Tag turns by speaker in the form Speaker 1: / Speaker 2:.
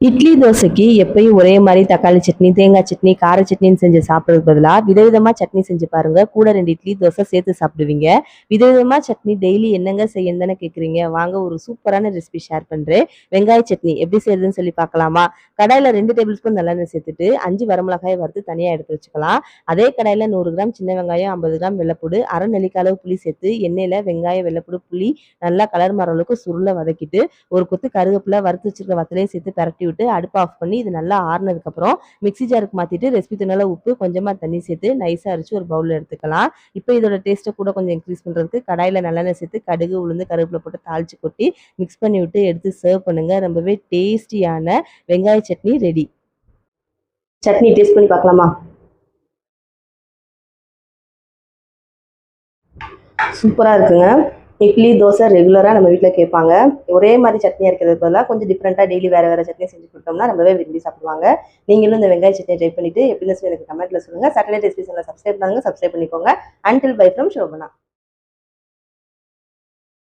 Speaker 1: இட்லி தோசைக்கு எப்பயும் ஒரே மாதிரி தக்காளி சட்னி, தேங்காய் சட்னி, கார சட்னின்னு செஞ்சு சாப்பிட்றதுக்கு பதிலா விதவிதமா சட்னி செஞ்சு பாருங்க. கூட 2 இட்லி, தோசை சேர்த்து சாப்பிடுவீங்க. விதவிதமா சட்னி டெய்லி என்னங்க செய்யணும்னு தானே கேட்குறீங்க. வாங்க ஒரு சூப்பரான ரெசிபி ஷேர் பண்றேன். வெங்காய சட்னி எப்படி செய்யறதுன்னு சொல்லி பார்க்கலாமா? கடாயில 2 டேபிள் ஸ்பூன் நல்லெண்ணெய் சேர்த்துட்டு 5 வரமிளகாயை வறுத்து தனியா எடுத்து வச்சுக்கலாம். அதே கடாயில 100 கிராம் சின்ன வெங்காயம், 50 கிராம் வெள்ளைப்பூடு, அரை நெல்லிக்காய் அளவு புளி சேர்த்து எண்ணெயில வெங்காயம், வெள்ளைப்பூடு, புளி நல்லா கலர் மாற அளவுக்கு சுருள வதக்கிட்டு ஒரு கொத்து கருவேப்பிலை, வறுத்து வச்சிருக்க வத்தலையும் சேர்த்து பரட்டி விட்டு அடுப்பு ஆஃப் பண்ணி இது நல்லா ஆறுனதுக்கு அப்புறம் மிக்ஸி ஜாருக்கு மாத்திட்டு ரெசிபி தூளால உப்பு கொஞ்சமா தண்ணி சேர்த்து நைஸா அரைச்சு ஒரு பவுல்ல எடுத்துக்கலாம். இப்போ இதோட டேஸ்ட்டை கூட கொஞ்சம் இன்க்ரீஸ் பண்றதுக்கு கடாயில நல்லெண்ணெய் சேர்த்து கடுகு, உளுந்து, கருவேப்பிலை போட்டு தாளிச்சு கொட்டி மிக்ஸ் பண்ணி விட்டு எடுத்து சர்வ் பண்ணுங்க. ரொம்பவே டேஸ்டியான வெங்காய சட்னி ரெடி. சட்னி டேஸ்ட் பண்ணி பார்க்கலாமா? சூப்பரா இருக்குங்க. இட்லி, தோசை ரெகுலராக நம்ம வீட்டில் கேட்பாங்க. ஒரே மாதிரி சட்னி இருக்கிறது பதிலாக கொஞ்சம் டிஃப்ரெண்ட்டாக டெய்லி வேறு வேறு சட்னி செஞ்சு கொடுத்தோம்னா ரொம்பவே விரும்பி சாப்பிடுவாங்க. நீங்களும் இந்த வெங்காய சட்னியை ட்ரை பண்ணிட்டு எப்படி எனக்கு கமெண்ட்டில் சொல்லுங்கள். சாட்டர்டே ரெசிபி சேனலை சப்ஸ்கிரைப் பண்ணுங்க, சப்ஸ்கிரைப் பண்ணிக்கோங்க. Until by from Shobana.